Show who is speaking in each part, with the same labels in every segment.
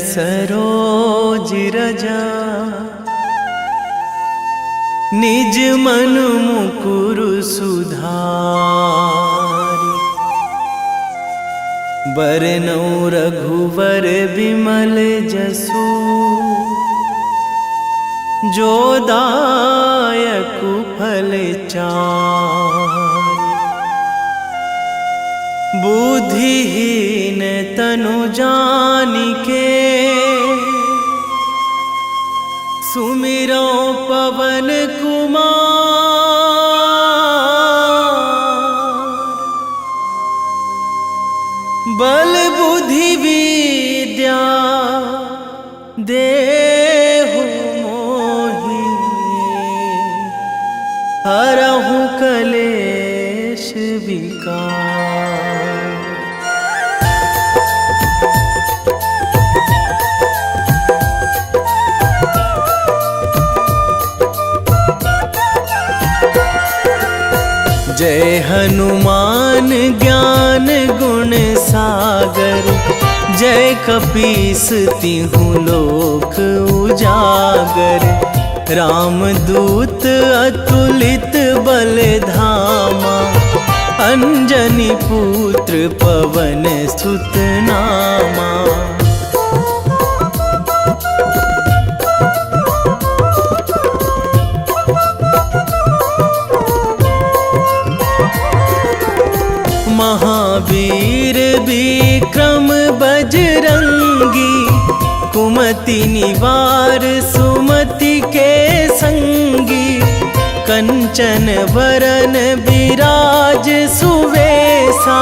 Speaker 1: सरोज रजा निज मन मुकुर सुधारि। बरनौ रघुवर विमल जसु जो दायकु फल चारि। बुद्धिहीन तनु जानिके सुमिरो पवन कुमार। बल बुद्धि विद्या देहु मोहि हरहु कलेश विकार। जय हनुमान ज्ञान गुण सागर। जय कपीस तिहु लोक उजागर। रामदूत अतुलित बल धामा। अंजनी पुत्र पवन सुत नामा। महावीर विक्रम बजरंगी। कुमति निवार सुमति के संगी। कंचन वरन विराज सुवेशा।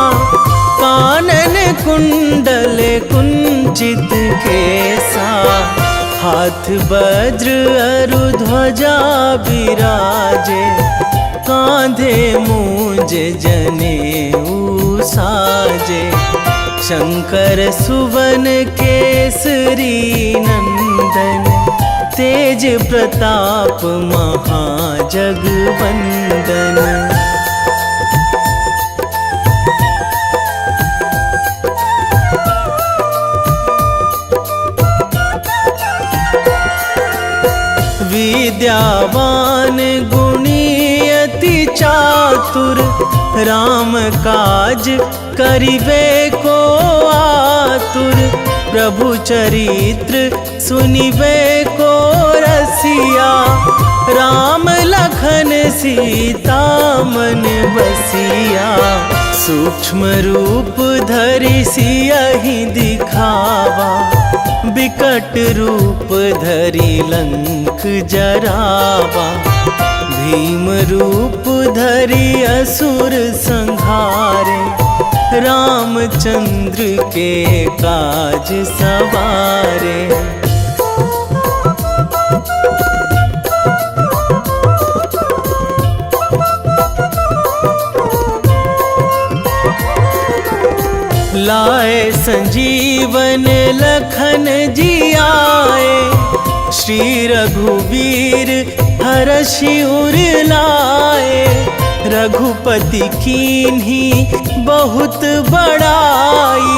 Speaker 1: कानन कुंडल कुंचित केसा। हाथ वज्र अरु ध्वजा विराजे। कांधे मूंज जनेऊ साजे। शंकर सुवन केसरी नंदन। तेज प्रताप महाजगवंदन। विद्यावान गुणी अति चातुर। राम काज करिबे को आतुर। प्रभु चरित्र सुनिबे को रसिया। राम लखन सीता मन बसिया। सूक्ष्म रूप धरि सियहि दिखावा। विकट रूप धरि लंक जरावा। भीम रूप धरि असुर संहारे। रामचंद्र के काज सवारे। लाए संजीवन लखन जियाए। श्री रघुवीर हरषि उर लाए। रघुपति कीन्ही बहुत बड़ाई।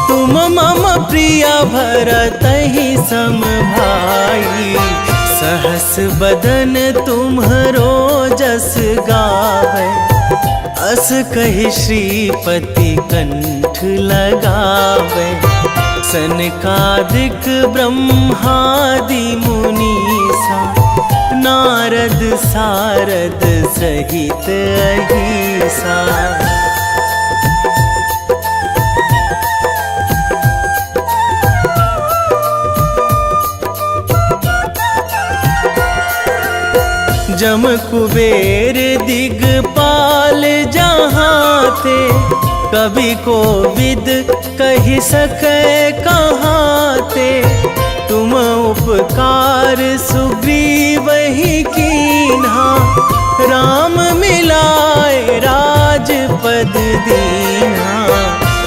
Speaker 1: तुम मम प्रिय भरतहि सम भाई। सहस बदन तुम्हरो जस गावै। अस कहि श्रीपति कंठ लगावै। सनकादिक ब्रह्मादि मुनीसा। नारद सारद सहित अहिसा। जम कुबेर दिगपाल जहाँ थे। कवि कोविद कहि सकै कहाँ ते। तुम उपकार सुग्रीवहि कीन्हा। राम मिलाए राजपद दीन्हा।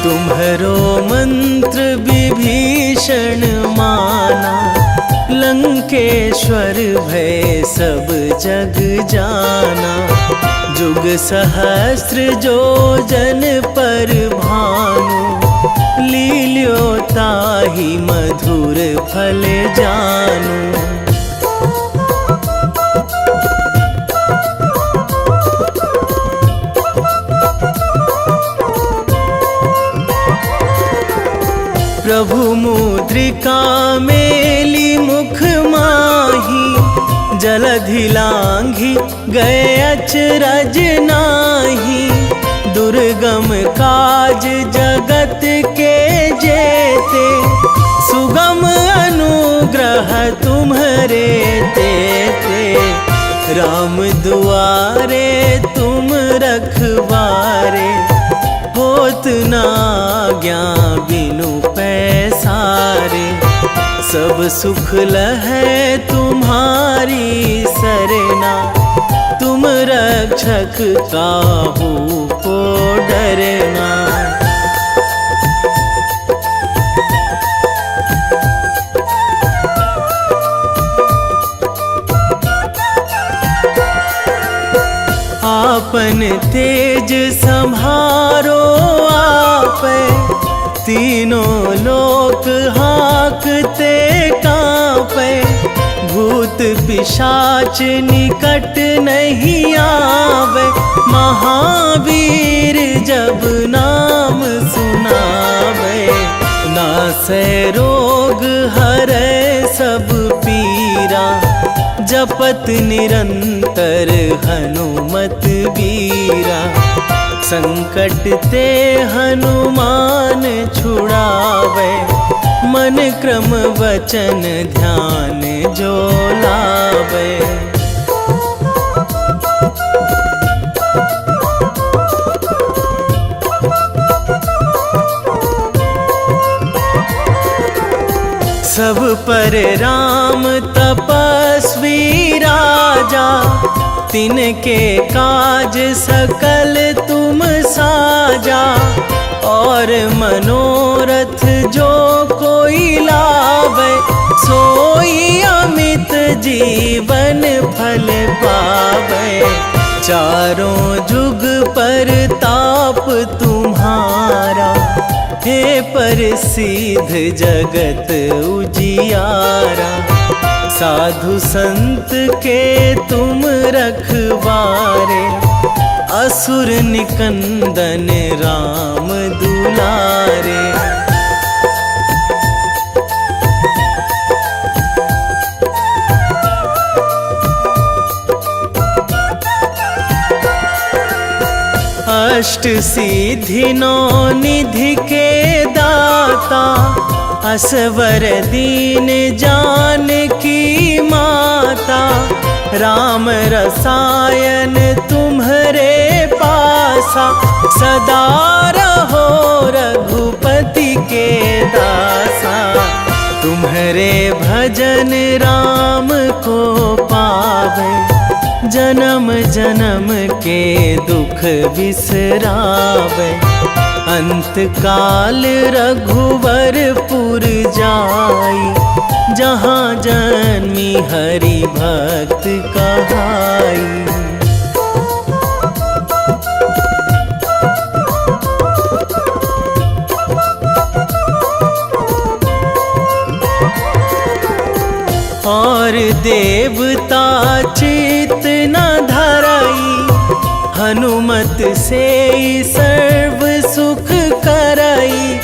Speaker 1: तुम्हरो मंत्र विभीषण माना। लंकेश्वर भय सब जग जाना। जुग सहस्र जो जन पर भानु। लील्यो ताहि मधुर फल जानू। प्रभु मुद्रिका मेली मुख माही, जलधि लांघी गए अचरज नाही। दुर्गम काज जगत के जेते, सुगम अनुग्रह तुम्हरे तेते। राम दुआरे तुम रखवारे, होत ना आज्ञा बिनु पैसारे। सब सुख लहै तुम्हारी सरना, तुम रक्षक काहू को डरना। आपन तेज संभारो आपै, तीनों लोक हाकते कांपै। भूत पिशाच निकट नहीं आवे, महावीर जब नाम सुनावे। नासै रोग हरै सब पीरा, जपत निरंतर हनुमत बीरा। संकट ते हनुमान छुड़ावे, मन क्रम वचन ध्यान जो लावे। सब पर राम तपस्वी राजा, तिनके काज सकल तुम साजा। और मनोरथ जो कोई लावे, सोई अमित जीवन फल पावे। चारों जुग पर ताप तुम्हारा, हे प्रसिद्ध जगत उजियारा। साधु संत के तुम रखवारे, असुर निकंदन राम दुलारे। अष्ट सिद्धि नौ निधि के दाता, असवर दीन जानकी माता। राम रसायन तुम्हरे पासा, सदा रहो रघुपति के दासा। तुम्हरे भजन राम को पावे, जन्म जन्म के दुख बिसरावे। अंत काल रघुवरपुर जाई, जहाँ जन्मी हरि भक्त कहाई। और देवता चित न धराई, हनुमत से सर्व सुख कराई।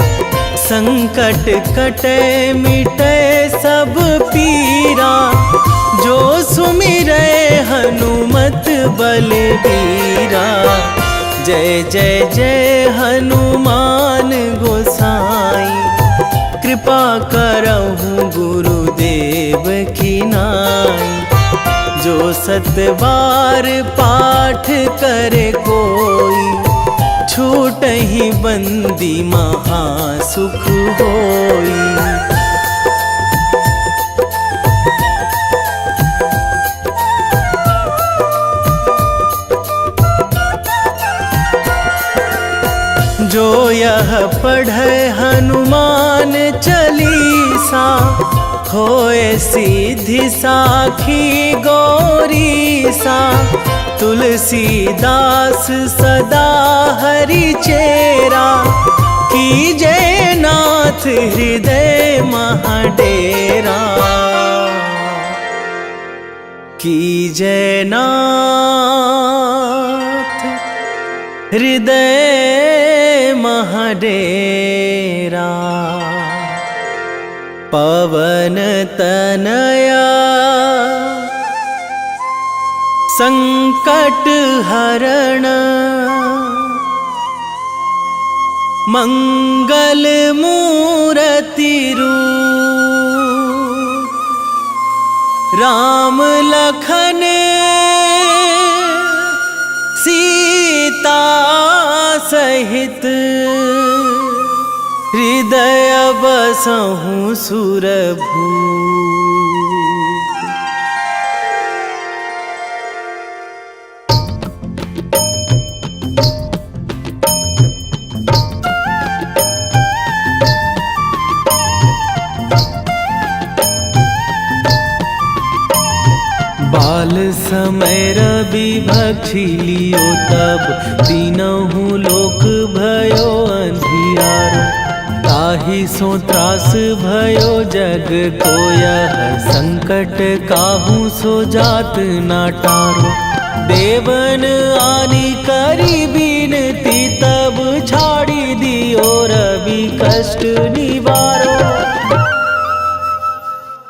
Speaker 1: संकट कटे मिटे सब पीरा, जो सुमिरै हनुमत बलबीरा। जय जय जय हनुमान गोसाई, कृपा करहु गुरुदेव की नाई। जो सतबार पाठ करे कोई, छूटहि बंदी महासुख होई। जो यह पढ़े हनुमान चालीसा, होए सीधी साखी गौरीसा। तुलसीदास सदा हरि चेरा, कीजे नाथ हृदय महाडेरा, कीजे नाथ हृदय महाडेरा। पवन तनया संकट हरण, मंगल मूर्ति रूप, राम लखन सीता सहित, हृदय बसहु सुरभूप। बाल समय रवि भक्षी लियो तब, तीनहु लोक भयो अंधियारो। ताहि सो त्रास भयो जग को यह, संकट काहू सो जात ना टारो। देवन आनी करी बिनती तब, छाड़ी दियो रवि कष्ट निवारो।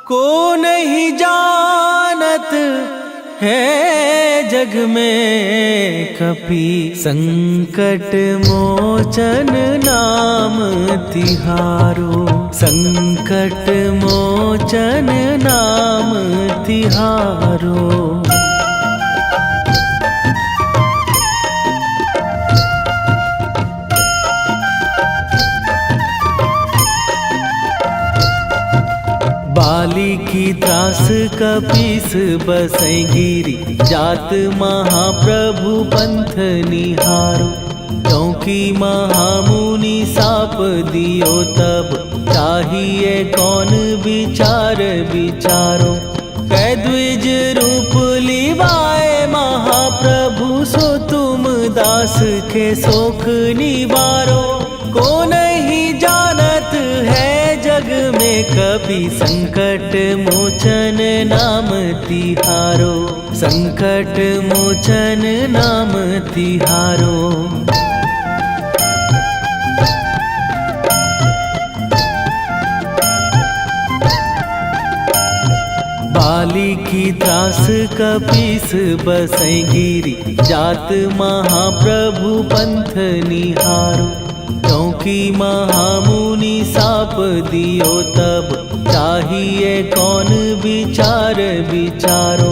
Speaker 1: को नहीं जानत है जग में कपि, संकट मोचन नाम तिहारो। संकट मोचन नाम तिहारो। बाली की त्रास कपीस बसै गिरी, जात महाप्रभु पंथ निहारो। क्योंकि महामुनि साप दियो तब, चाहिए कौन विचार विचारो। कै द्विज रूप लिवाए महाप्रभु, सो तुम दास के शोक निवारो। को नहीं जानत है जग में कपि, संकट मोचन नाम तिहारो। संकट मोचन नाम तिहारो। बाली की त्रास कपीस बसै गिरी, जात महाप्रभु पंथ निहारो। क्योंकि महामुनि साप दियो तब, चाहिए कौन विचार विचारो।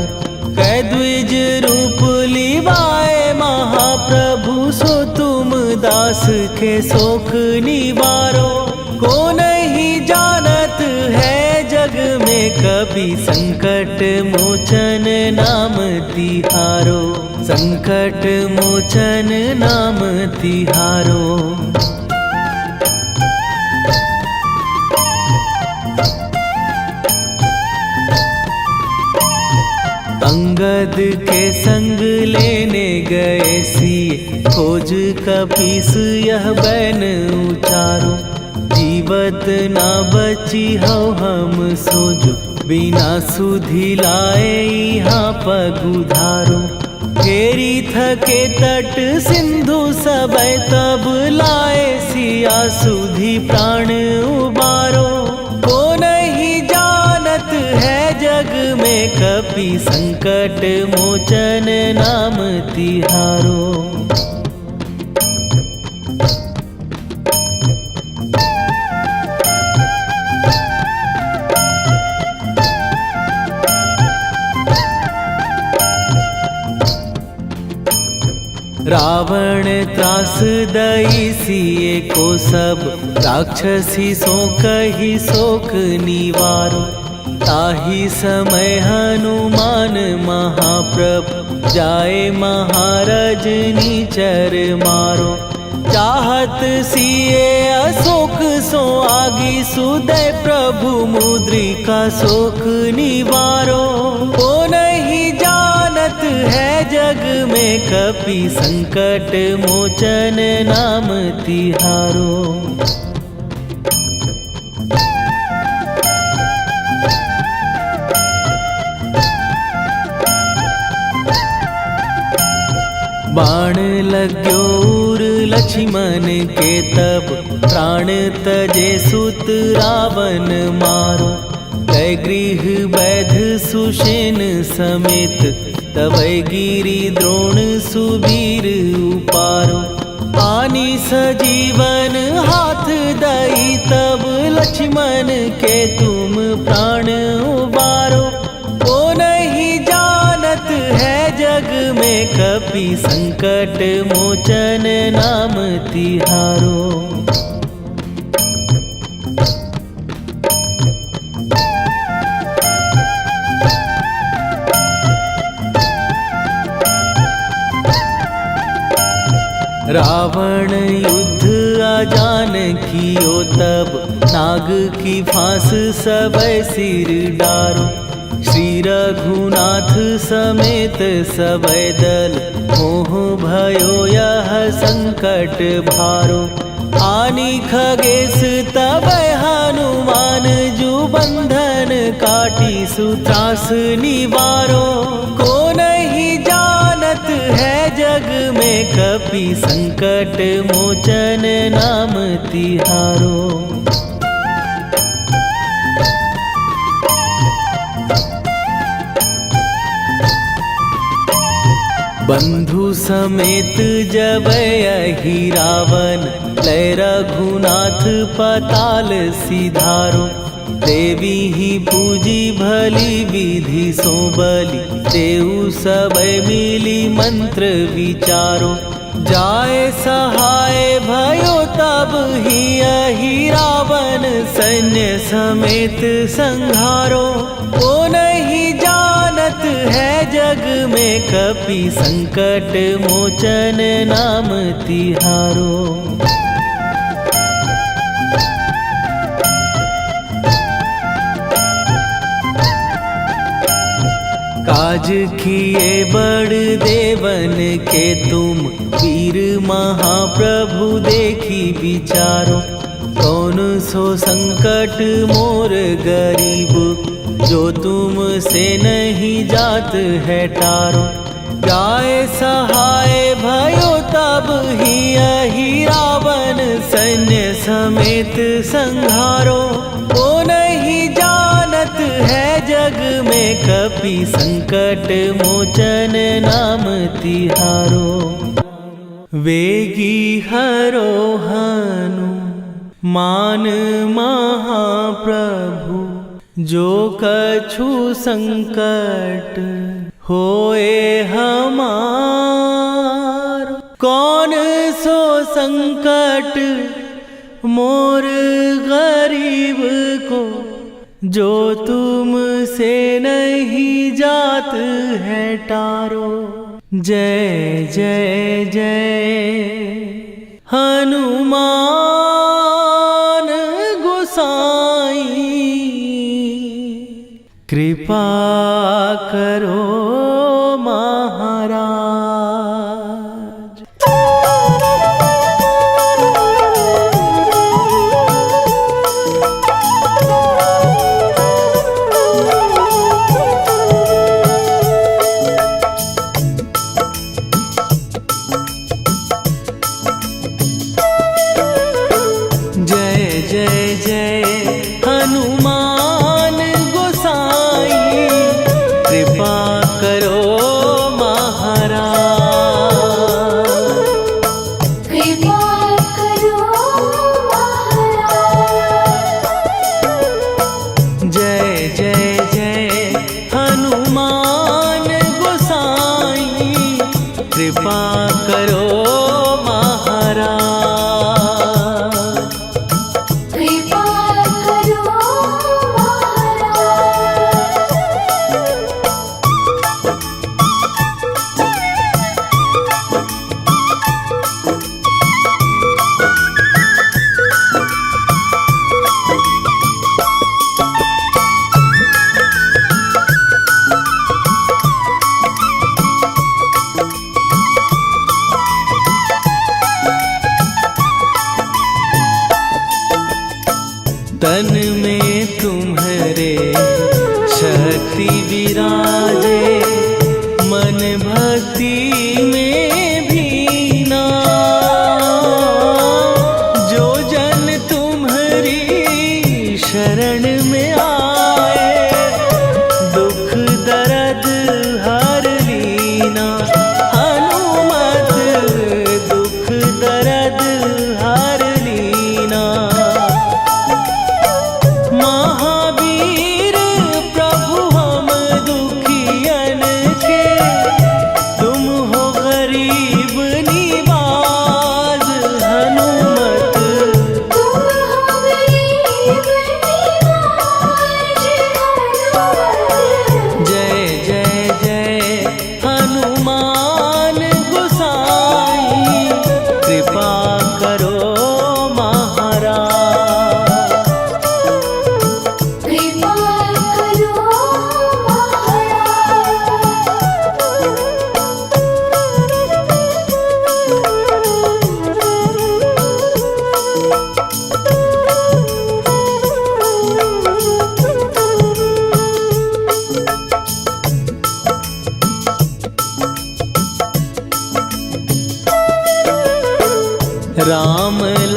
Speaker 1: कै द्विज रूप लिवाए महाप्रभु, सो तुम दास के शोक निवारो। को नहीं जानत है जग में कपि, संकट मोचन नाम तिहारो। संकट मोचन नाम तिहारो। अंगद के संग लेने गए सिए, खोज कपीस यह बैन उचारो। जीवत ना बची हो हम सोजो, बिना सुधि लाए यहाँ पगुधारो। फेरी थके तट सिंधु सबय, तब लाए सिया सुधि प्राण उबारो। को नहीं जानत है जग में कपि, संकट मोचन नाम तिहारो। रावण त्रास दई सिए को सब, राक्षसी सो कही शोक निवारो। ताहि समय हनुमान महाप्रभु, जाए महाराज नीचर मारो। चाहत सिए अशोक सो आगी, सुदय प्रभु मुद्रिका शोक निवारो। को नहीं जानत है जग में कपि संकट मोचन नाम तिहारो। बाण लाग्यो उर लक्ष्मण के तब प्राण तजे सुत रावण मारो। कै गृह वैध सुषेण समेत तबै गिरि द्रोण सुबीर उपारो। आनी सजीवन हाथ दई तब लक्ष्मण के तुम प्राण उबारो। ओ नहीं जानत है जग में कपि संकट मोचन नाम तिहारो। रावण युद्ध आजान कियो तब नाग की फांस सबै सिर डारो। श्री रघुनाथ समेत सबै दल मोह भयो यह संकट भारो। आनी खगेश तबै हनुमान जु बंधन काटी सुत्रास निवारो। को नहीं जानत है जग में कपि संकट मोचन नाम तिहारो। बंधु समेत जबै अहि रावण लय रघुनाथ पताल सिधारो। देवी ही पूजी भली विधि सो बलि तेउ सबै मिली मंत्र विचारो। जाय सहाय भयो तब ही अहि रावण सैन्य समेत संहारो। ओ नहीं जानत है जग में कपि संकट मोचन नाम तिहारो। काज किए बड़ देवन के तुम वीर महाप्रभु देखी विचारो। कौन सो संकट मोर गरीब जो तुम से नहीं जात है टारो। जाय सहाय भयो तब ही अहि रावण सैन्य समेत संहारो। ओ नहीं जानत है जग में कपि संकट मोचन नाम तिहारो। वेगी हरो हनु मान महाप्रभु जो कछु संकट होए हमार। कौन सो संकट मोर गरीब को जो तुम से नहीं जात है टारो। जय जय जय हनुमान गोसाई कृपा करो महाराज। कृपा कर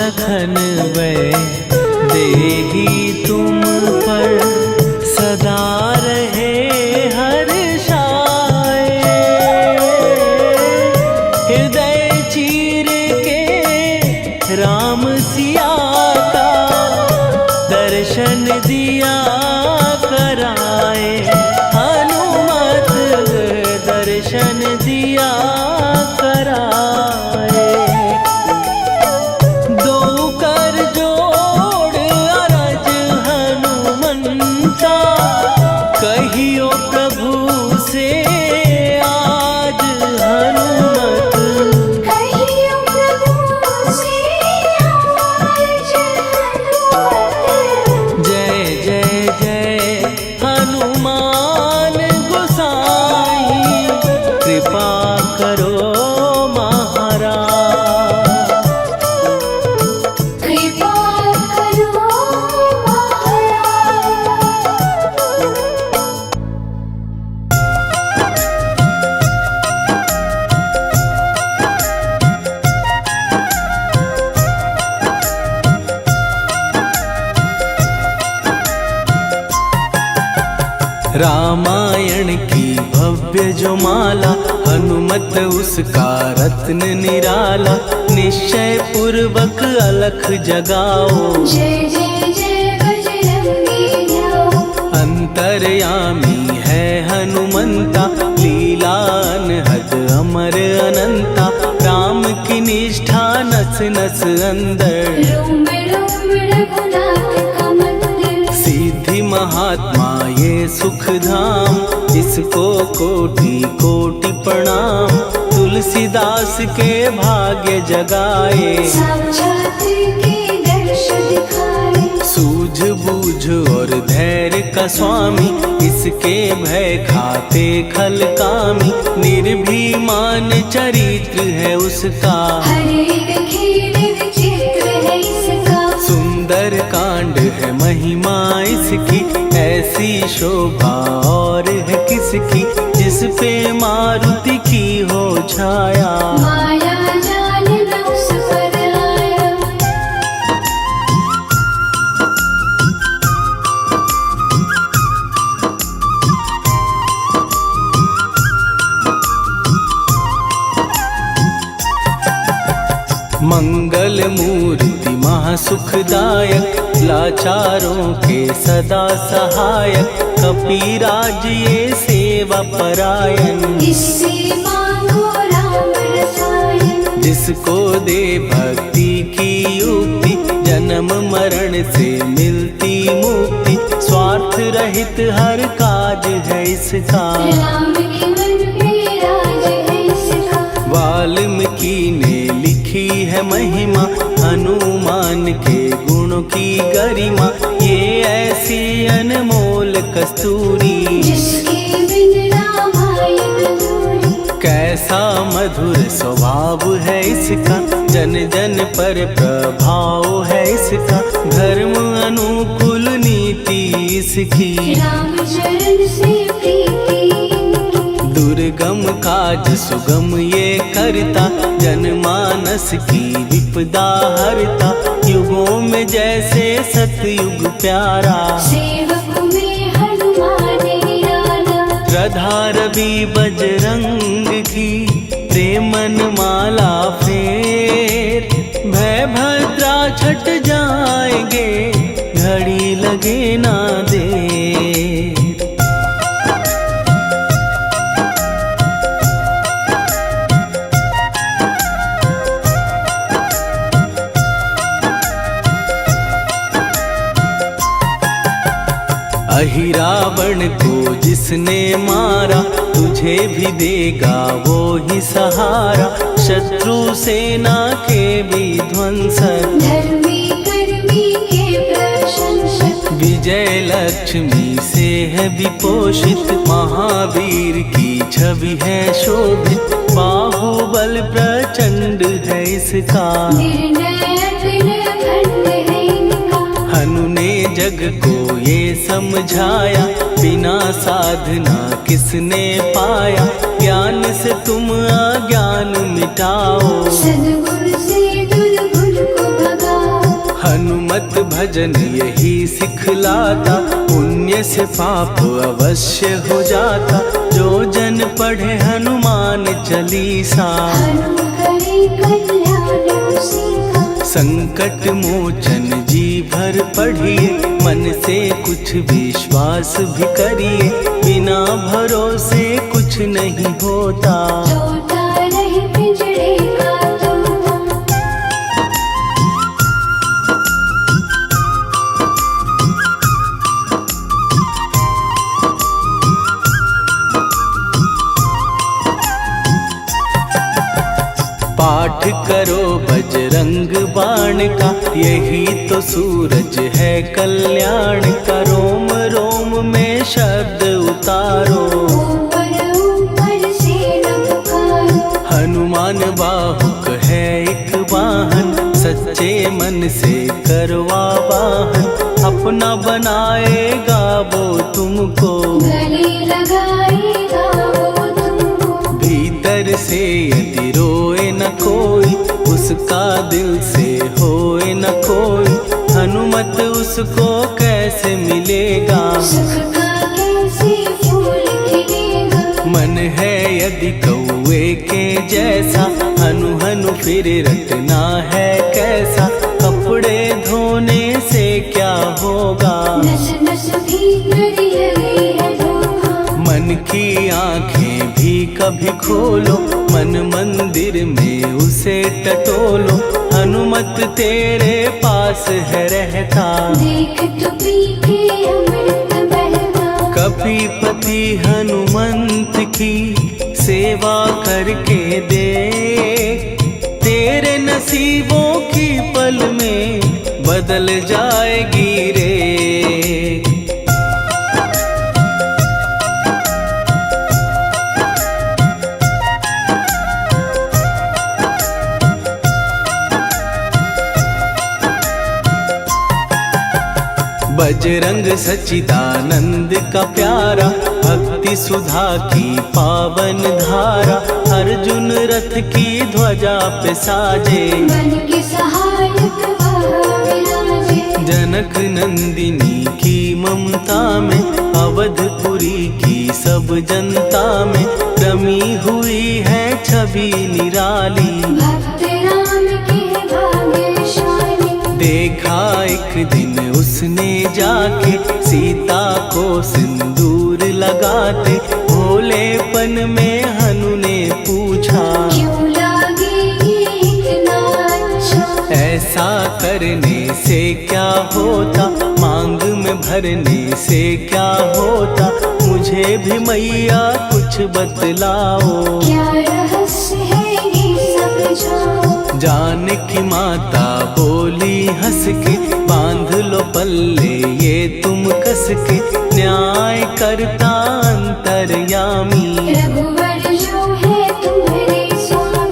Speaker 1: लखन वै देही तुम पर सदा रहे हर्षाए। हृदय चीर के राम सिया का दर्शन दिया कराए। हनुमत दर्शन दिया कराए। दो कर जोड़ अरज हनुमंता कहियो प्रभु से आज हनुमत।
Speaker 2: कहियो प्रभु से आज हनुमत।
Speaker 1: जय जय जय हनुमान गोसाई कृपा करो महाराज।
Speaker 2: कृपा करो महाराज।
Speaker 1: रामायण की भव्य जो माला हनुमत उसका रत्न निराला। निश्चय पूर्वक अलख जगाओ
Speaker 2: जय जय जय बजरंगी जाओ।
Speaker 1: अंतर्यामी है हनुमंता लीला अनहद अमर अनंता। राम की निष्ठा नस नस अंदर
Speaker 2: रोम रोम रघुनाथ का मंदिर।
Speaker 1: सिद्धि महात्मा ये सुख धाम इसको कोटि कोटि प्रणाम। तुलसीदास के भाग्य जगाए
Speaker 2: साक्षात के दर्श दिखाए।
Speaker 1: सूझ बूझ और धैर्य का स्वामी इसके भय खाते खल कामी। निर्भीमान चरित्र है उसका
Speaker 2: हर एक खेल विचित्र है इसका।
Speaker 1: सुंदर कांड है महिमा इसकी। ऐसी शोभा और है किसकी जिस पे मारुति की हो छाया।
Speaker 2: माया जाल न उस पर आया।
Speaker 1: मंगल मूर्ति महासुखदायक लाचारों के सदा सहायक। कपीराज ये सेवा परायण
Speaker 2: इससे मांगो राम रसायन।
Speaker 1: जिसको दे भक्ति की युक्ति जन्म मरण से मिलती मुक्ति। स्वार्थ रहित हर काज है इसका
Speaker 2: राम के मन में राज है इसका।
Speaker 1: वाल्मीकि ने लिखी है महिमा हनुमान के गुणों की गरिमा। ये ऐसी अनमोल कस्तूरी
Speaker 2: जिसके बिन रामायण अधूरी।
Speaker 1: कैसा मधुर स्वभाव है इसका जन जन पर प्रभाव है इसका। धर्म अनुकूल नीति इसकी
Speaker 2: राम चरण से प्रीति।
Speaker 1: दुर्गम काज सुगम ये करता जनमानस की विपदा हरता। युगों में जैसे सतयुग प्यारा
Speaker 2: सेवक में हनुमान निराला।
Speaker 1: श्रद्धा रवि बजरंग की प्रेमन माला फेर। भय भद्रा छट जाएंगे घड़ी लगे ना देर। अहिरावण को जिसने मारा तुझे भी देगा वो ही सहारा। शत्रु सेना के विध्वंसक
Speaker 2: धर्मी कर्मी के प्रशंसक।
Speaker 1: विजय लक्ष्मी से है विपोषित। महावीर की छवि है शोभित। बाहुबल प्रचंड है इसका
Speaker 2: निर्णयक निर्भंड है इनका।
Speaker 1: हनु ने जग को ये समझाया बिना साधना किसने पाया। ज्ञान से तुम अज्ञान मिटाओ
Speaker 2: सद्गुण से दुर्गुण को भगाओ।
Speaker 1: हनुमत भजन यही सिखलाता, पुण्य से पाप अवश्य हो जाता। जो जन पढ़े हनुमान चालीसा,
Speaker 2: हनुम करे कल्याण उसी का।
Speaker 1: संकट मोचन जी भर पढ़िए, मन से कुछ विश्वास भी करिए। बिना भरोसे कुछ नहीं होता,
Speaker 2: तोता रहे पिंजरे का तोता।
Speaker 1: पाठ करो बजरंग बाण का, यही तो सूरज है कल्याण का। रोम रोम में शब्द उतारो,
Speaker 2: ऊपर ऊपर से न पुकारो।
Speaker 1: हनुमान बाहुक है एक वाहन, सच्चे मन से करवा वाहन। अपना बनाएगा वो तुमको,
Speaker 2: गले लगाएगा वो तुमको।
Speaker 1: भीतर से यदि रोए न कोई, उसका दिल से होए न कोई। हनुमत उसको कैसे मिलेगा,
Speaker 2: सुख का कैसे फूल खिलेगा।
Speaker 1: मन है यदि कौए के जैसा, हनु हनु फिर रटना है कैसा। कपड़े धोने से क्या होगा,
Speaker 2: नस नस भीतर लगी है धोखा।
Speaker 1: मन की आंखें भी कभी खोलो, मन मंदिर में उसे टटोलो। हनुमत तेरे पास है रहता,
Speaker 2: देख तो पी के अमृत बहता।
Speaker 1: कपीपति हनुमंत की सेवा करके दे, तेरे नसीबों की पल में बदल जाएगी रे। बजरंग सच्चिदानंद का प्यारा, भक्ति सुधा की पावन धारा। अर्जुन रथ की ध्वजा पे साजे,
Speaker 2: मन के सहायक वह विराजे।
Speaker 1: जनक नंदिनी की ममता में, अवधपुरी की सब जनता में रमी हुई है छवि निराली।
Speaker 2: भक्त राम के भाग्यशाली,
Speaker 1: देखा एक दिन उसने जाके सीता को सिंदूर लगाते। भोलेपन में हनु ने पूछा,
Speaker 2: क्यों लागे ये इतना अच्छा।
Speaker 1: ऐसा करने से क्या होता, मांग में भरने से क्या होता। मुझे भी मैया कुछ बतलाओ,
Speaker 2: क्या रहस्य है ये समझाओ।
Speaker 1: जानकी माता बोली हंस के, बांध लो पल्ले ये तुम कस के। न्याय करता अंतर्यामी,
Speaker 2: रघुवर जो है तुम्हारे स्वामी।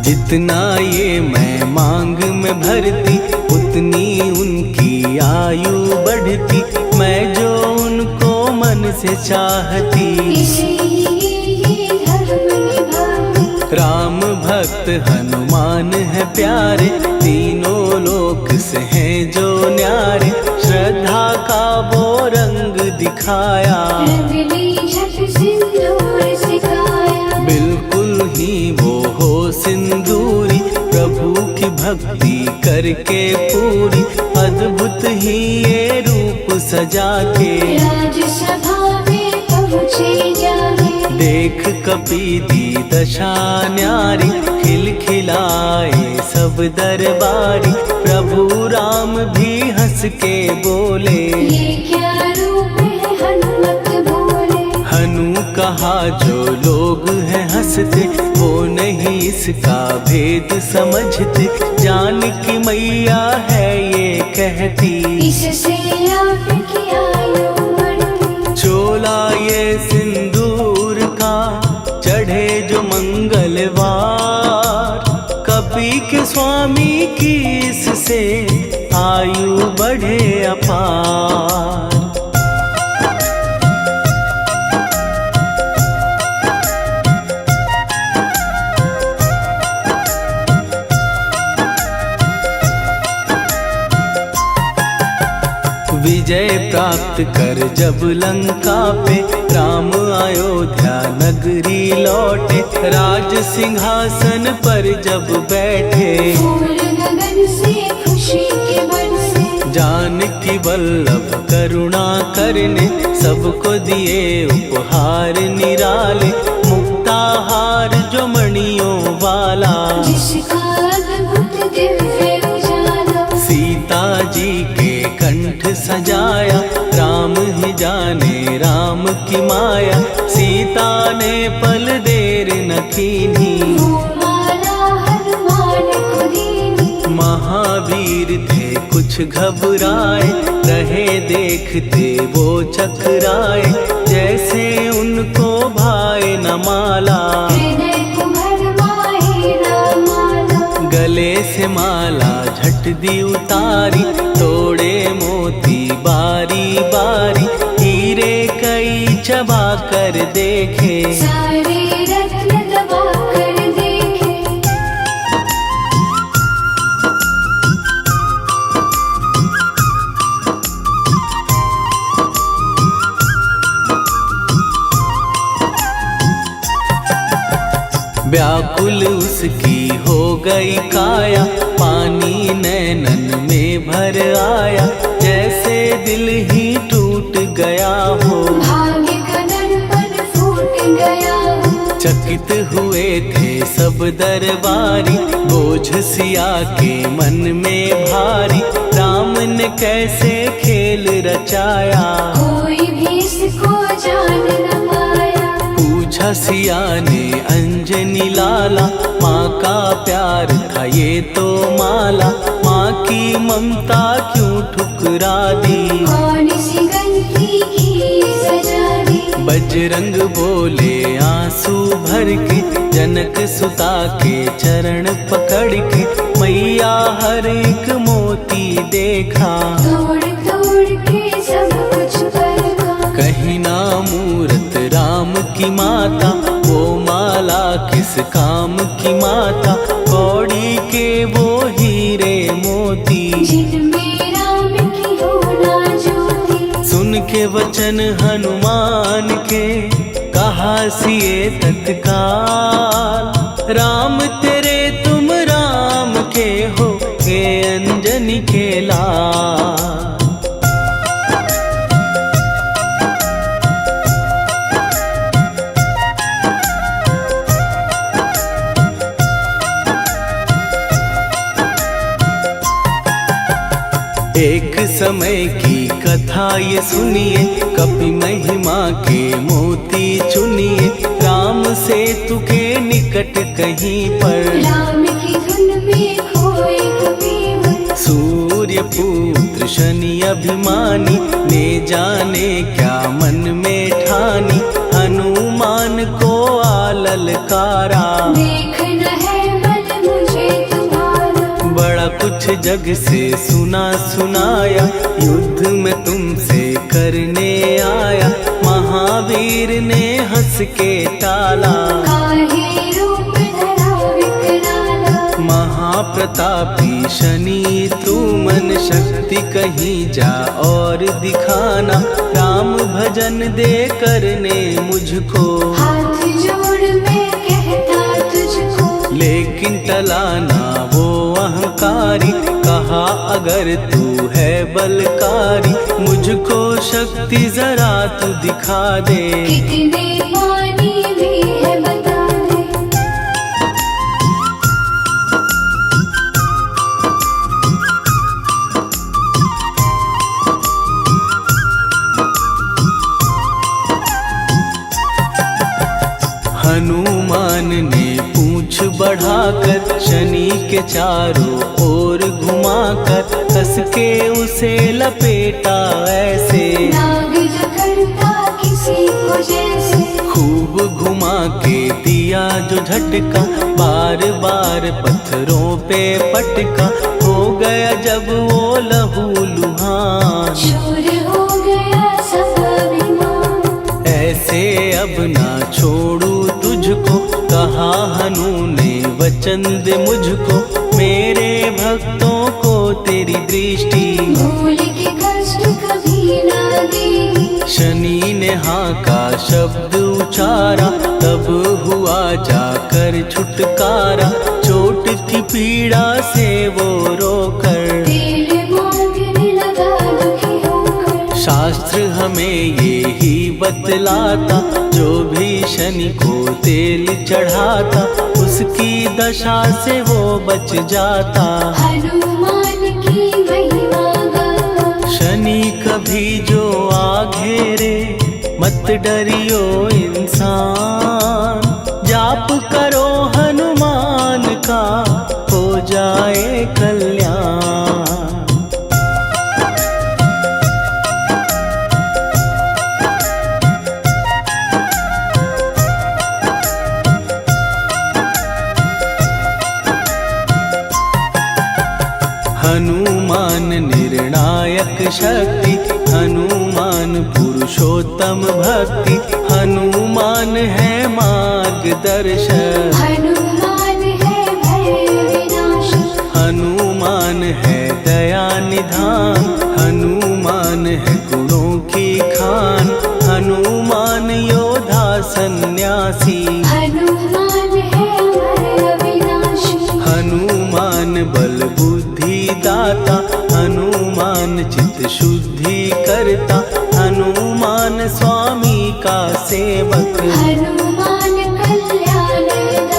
Speaker 1: जितना ये मैं मांग में भरती, उतनी उनकी आयु बढ़ती। मैं जो उनको मन से चाहती,
Speaker 2: इसलिए ये धर्म निभाती।
Speaker 1: राम भक्त हनुमान है प्यारे, तीनों लोक से हैं जो न्यारे। श्रद्धा का वो रंग दिखाया,
Speaker 2: रंगली झट सिंदूर सिखाया।
Speaker 1: बिल्कुल ही वो हो सिंदूरी, प्रभु की भक्ति करके पूरी। अद्भुत ही ये रूप सजा के,
Speaker 2: राजसभा में पहुँचे जाके।
Speaker 1: देख कपीदी दशा न्यारी, खिलखिलाए सब दरबारी। प्रभु राम भी हंस के बोले,
Speaker 2: ये क्या रूप है हनुमत बोले।
Speaker 1: हनु कहा जो लोग हैं हंसते, वो नहीं इसका भेद समझते। जानकी मैया है ये कहती,
Speaker 2: इससे आपकी आयु बढ़ती।
Speaker 1: चोला ये सिंदूर का चढ़े जो मंगलवार। कपी के स्वामी की इससे आयु बढ़े अपार। विजय प्राप्त कर जब लंका पे राम अयोध्या नगरी लौटे, राज सिंहासन पर जब बैठे,
Speaker 2: फूल गगन से खुशी के बरसे,
Speaker 1: जानकी वल्लभ करुणा करने सबको दिए उपहार निराले, मुक्ताहार जो मणियों वाला,
Speaker 2: जिसका अद्भुत दिव्य उजाला,
Speaker 1: सीता जी के कंठ सजाया, राम ही जाने राम की माया, सीता ने पल देर न कीन्ही,
Speaker 2: वो माला हनुमान को दीनी।
Speaker 1: महावीर थे कुछ घबराए, रहे देखते वो चकराए, जैसे उनको भाए न माला,
Speaker 2: हृदय को भरमाए न माला,
Speaker 1: गले से माला झट दी उतारी, तोड़े मोती बारी बारी, हीरे कई चबा कर देखे,
Speaker 2: सारे रत्न दबा कर देखे।
Speaker 1: व्याकुल उसकी हो गई काया, पानी नैनन में भर आया, जैसे दिल ही टूट गया हो,
Speaker 2: भाग्य का दर्पण फूट गया हो,
Speaker 1: चकित हुए थे सब दरबारी, बोझ सिया के मन में भारी, राम ने कैसे खेल रचाया,
Speaker 2: कोई भी इसको जान न पाया।
Speaker 1: पूछा सिया ने अंजनी लाला, माँ का प्यार था ये तो माला, माँ की ममता क्यों ठुकरा दी,
Speaker 2: कौन सी गलती की सजा दी।
Speaker 1: बजरंग बोले आंसू भर के, जनक सुता के चरण पकड़ के, मैया हर एक मोती देखा,
Speaker 2: तोड़ तोड़ के सब कुछ परखा।
Speaker 1: कहीं ना मूरत राम की माता, वो माला किस काम की माता, कौड़ी के वो हीरे मोती,
Speaker 2: जिनमें राम की हो ना ज्योति।
Speaker 1: सुन के वचन हनुमान के, कहा सिए तत्काल, राम तेरे तुम राम के हो, के अंजनी के लाल। एक समय की कथा ये सुनिए, कपि महिमा के मोती चुनिए, राम सेतु के निकट कहीं पर,
Speaker 2: राम की धुन में खोए कबीर।
Speaker 1: सूर्य पुत्र शनि अभिमानी, ने जाने क्या मन में ठानी, हनुमान को आललकारा,
Speaker 2: देखना है बल मुझे तुम्हारा।
Speaker 1: बड़ा कुछ जग से सुना सुनाया, युद्ध में तुमसे करने आया, महावीर ने हंस के टाला,
Speaker 2: काहे रूप धरा विकराला।
Speaker 1: महाप्रतापी शनि तू मन शक्ति कहीं जा और दिखाना, राम भजन दे करने मुझको,
Speaker 2: हाथ जोड़ मैं कहता तुझको।
Speaker 1: लेकिन टलाना वो अहंकारी, कहा अगर तू है बलकारी, मुझको शक्ति जरा तू दिखा दे,
Speaker 2: कितने पानी भी है बता दे।
Speaker 1: हनुमान ने पूंछ बढ़ाकर, शनि के चारों ओर घुमाकर, कस के उसे लपेटा ऐसे,
Speaker 2: नाग जो करता किसी को जैसे।
Speaker 1: खूब घुमा के दिया जो झटका, बार बार पत्थरों पे पटका, हो गया जब वो लहू लुहान,
Speaker 2: चूर हो गया सब अभिमान।
Speaker 1: ऐसे अब ना छोड़ू तुझको, कहा हनु ने वचन दे मुझको। मेरे भक्तों को तेरी दृष्टि,
Speaker 2: भूल के कष्ट कभी ना देगी।
Speaker 1: शनि ने हाँ का शब्द उचारा, तब हुआ जाकर छुटकारा। चोट की पीड़ा से वो रोकर,
Speaker 2: तेल मांगने लगा दुखी होकर।
Speaker 1: शास्त्र हमें ये ही बतलाता, जो भी शनि को तेल चढ़ाता, उसकी दशा से वो बच जाता।
Speaker 2: हनुमान की महिमा गाता।
Speaker 1: शनि कभी जो आ घेरे, मत डरियो इंसान। जाप करो हनुमान का, हो जाए कल्याण। हनुमान निर्णायक शक्ति, हनुमान पुरुषोत्तम भक्ति। हनुमान है मार्गदर्शक,
Speaker 2: हनुमान है भय विनाशक।
Speaker 1: हनुमान है दया निधान। हनुमान है गुणों की खान, हनुमान योद्धा सन्यासी।
Speaker 2: हनुमान है भय विनाशी।
Speaker 1: हनुमान बल बुद्धि दाता, हनुमान चित्त शुद्धि करता। हनुमान स्वामी का सेवक,
Speaker 2: हनुमान कल्याणदायक।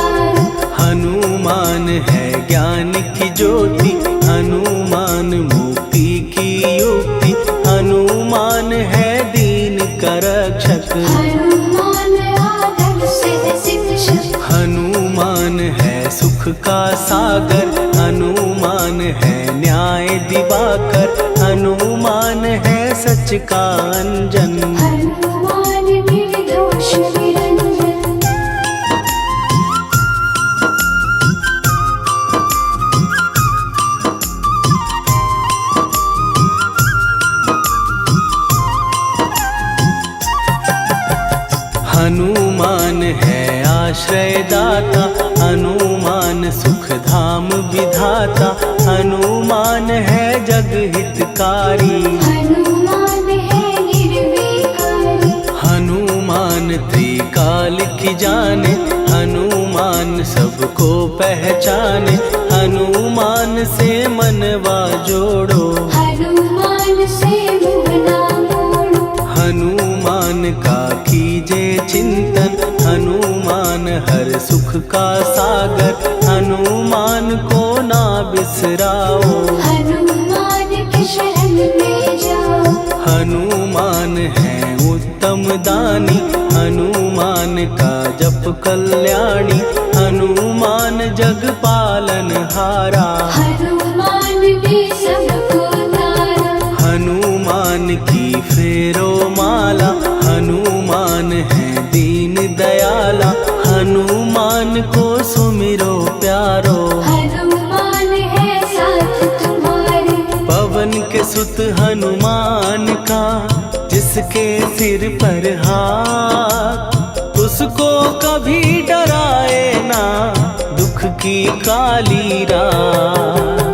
Speaker 1: हनुमान है ज्ञान की ज्योति। हनुमान मुक्ति की युक्ति, हनुमान है दीन का रक्षक।
Speaker 2: हनुमान आदर से शिक्षक।
Speaker 1: हनुमान है सुख का सागर, हनुमान है न्याय दिवाकर। हनुमान है सच का अंजन,
Speaker 2: हनुमान निर्दोष निरंजन।
Speaker 1: हनुमान है आश्रय दाता, हनुमान सुख धाम विधाता। हनुमान है जग हितकारी,
Speaker 2: हनुमान है निर्विकारी।
Speaker 1: हनुमान त्रिकाल की जाने। हनुमान सबको पहचाने, हनुमान से मनवा जोड़ो।
Speaker 2: हनुमान से मुँह ना मोड़ो।
Speaker 1: हनुमान का कीजे चिंतन, हनुमान हर सुख का सागर। हनुमान को ना बिसराओ,
Speaker 2: हनुमान के शरण में जाओ।
Speaker 1: हनुमान है उत्तम दानी, हनुमान का जप कल्याणी। हनुमान जग पालन हारा,
Speaker 2: हनुमान ने सबको तारा।
Speaker 1: हनुमान की फेरो माला। हनुमान है दीन दयाला, हनुमान को सुमिरो प्यारो।
Speaker 2: हनुमान है साथ तुम्हारे।
Speaker 1: पवन के सुत हनुमान का, जिसके सिर पर हाथ, उसको कभी डराए ना दुख की काली रात।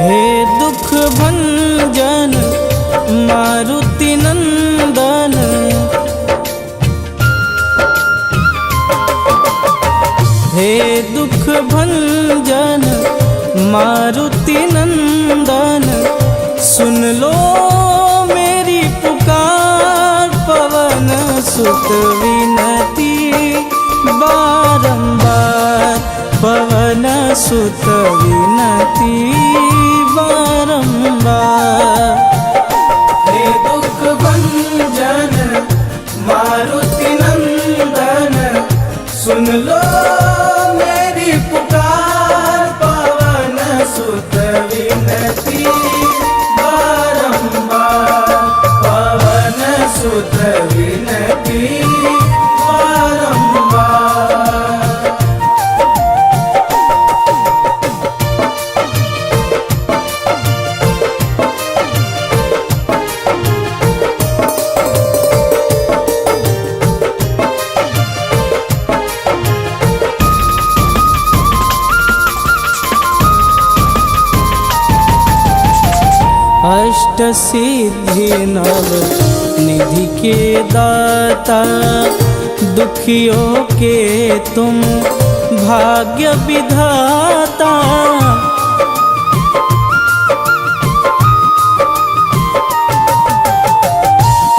Speaker 1: हे दुख भंजन मारुति नंदन, हे दुख भंजन मारुति नंदन। सुन लो मेरी पुकार, पवन सुत विनती बारंबार। पवन सुत विनती बारंबार। हे दुख भंजन सुत विनती बारंबार, पवन सुत विनती बारंबार। अष्ट सिद्धि नव निधि के दाता, दुखियों के तुम भाग्य विधाता।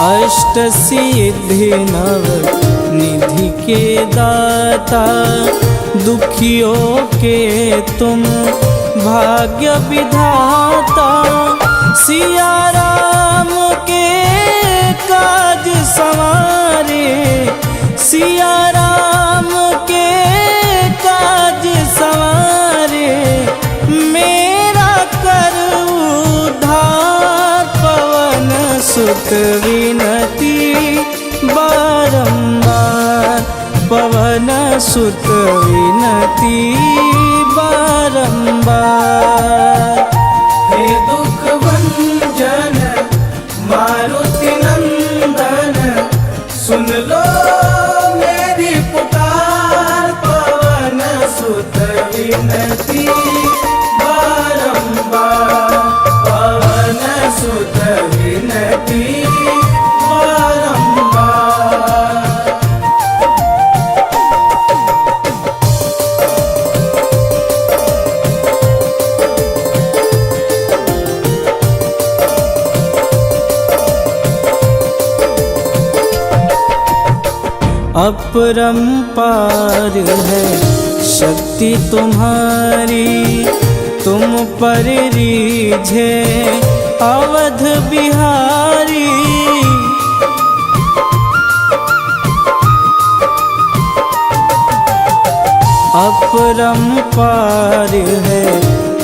Speaker 1: अष्ट सिद्धि नव निधि के दाता, दुखियों के तुम भाग्य विधाता। सिया राम के काज संवारे, सिया राम के काज संवारे, मेरा कर उद्धार। पवन सुत विनती बारंबार, पवन सुत विनती बारंबार। हे दुख भंजन मारुति नंदन, सुन लो मेरी पुकार। पवन सुत विनती बारंबार, पवन सुत विनती बारंबार। अपरंपार है शक्ति तुम्हारी, तुम पर रीझे अवध बिहारी। अपरंपार है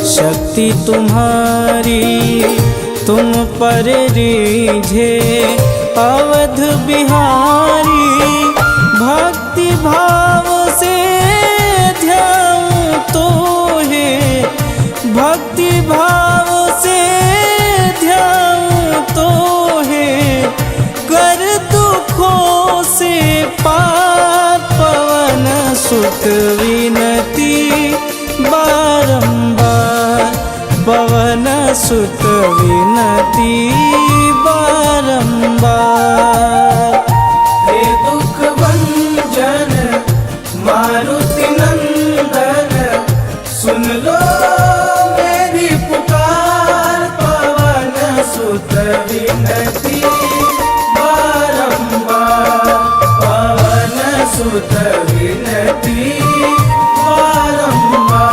Speaker 1: शक्ति तुम्हारी, तुम पर रीझे अवध बिहारी। भक्ति भाव से ध्याऊं तो है, भक्ति भाव से ध्याऊं तो है, कर दुखों से पार। पवन सुत विनती बारंबार, पवन सुत विनती बारंबार। हे दुख भंजन मारुति नंदन, सुन लो मेरी पुकार। पवन सुत विनती बारंबार, पवन सुत विनती बारंबार।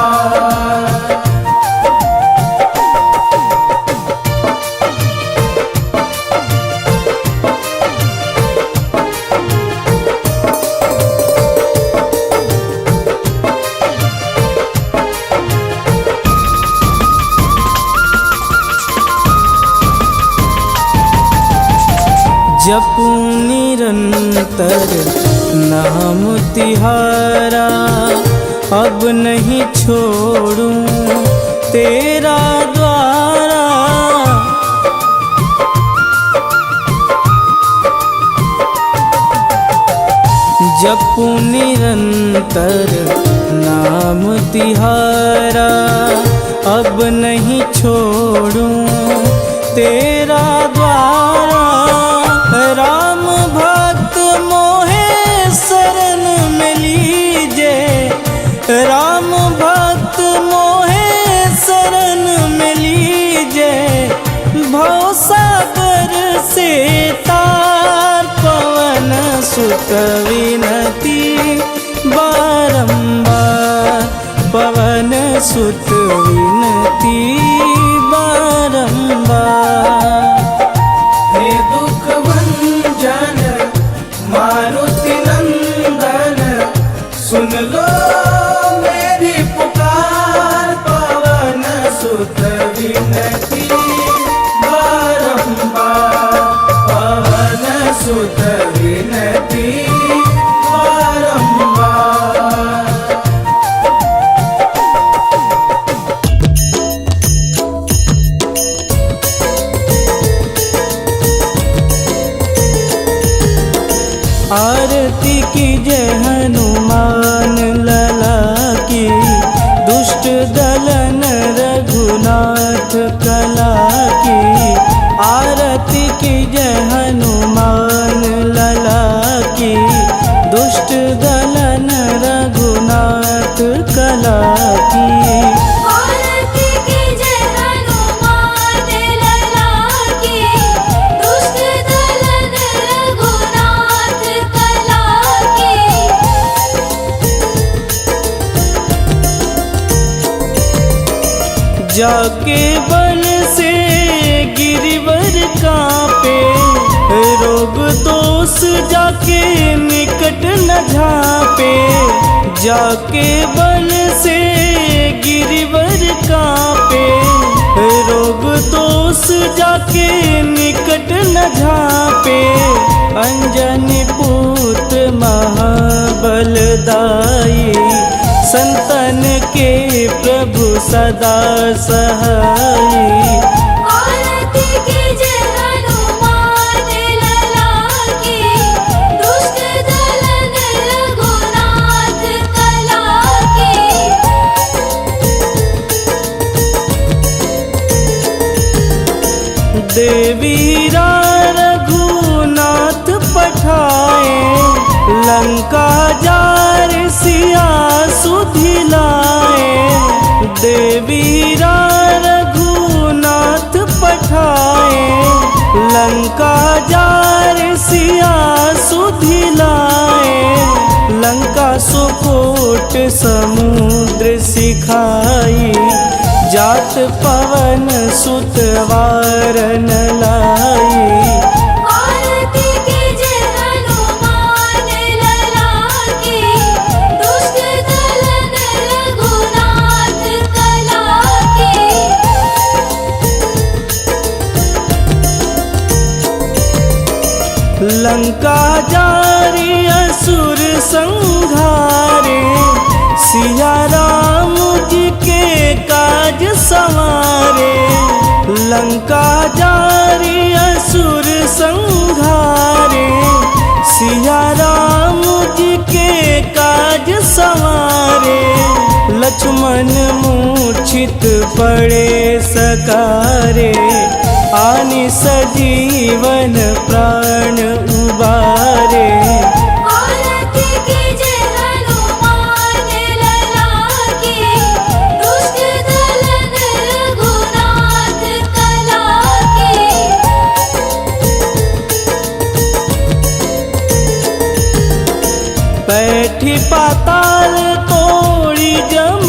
Speaker 1: जपूं निरंतर नाम तिहारा, अब नहीं छोड़ूं तेरा द्वारा। जपूं निरंतर नाम तिहारा, अब नहीं छोड़ूं तेरा द्वारा। राम भक्त मोहे शरण में लीजे, राम भक्त मोहे शरण में लीजे। भवसागर से तार, पवन सुत विनती बारंबार, पवन सुत विनती बारंबार। हे दुख भंजन मारुति नंदन, सुन लो मेरी पुकार। पवन दलन रघुनाथ कला की, आरती की जय हनुमान लला की। दुष्ट दलन रघुनाथ कला की,
Speaker 2: आरती की जय हनुमान लला की। दुष्ट दलन रघुनाथ कला की।
Speaker 1: जाके बल से गिरिवर कांपे, रोग दोष जाके निकट न झांपे। जाके बल से गिरिवर कांपे, रोग दोष जाके निकट न झांपे। अंजनी पूत महाबलदाई, संतन के प्रभु सदा सहाई।
Speaker 2: आरती की जय हनुमान लला की। दुष्ट दलन रघुनाथ कला की।
Speaker 1: देवीरा रघुनाथ पठाए, लंका जार सिया सुधिलाए। देवीरा रघुनाथ पठाए, लंका जार सिया सुधिलाए। लंका सुकोट समुद्र सिखाई, जात पवन सुत वारन लाई।
Speaker 2: आरती की जय हनुमान लला की। दुष्ट दलन रघुनाथ कला की।
Speaker 1: लंका जारी असुर संहारे, सिया राम जी के काज संवारे। लंका जारी असुर संहारे, सिया राम जी के काज संवारे। लक्ष्मण मूर्छित पड़े सकारे, आनि सजीवन प्राण उबारे।
Speaker 2: आरती की जय हनुमान लला की। दुष्ट दलन रघुनाथ कला की।
Speaker 1: बैठी पाताल तोड़ी जम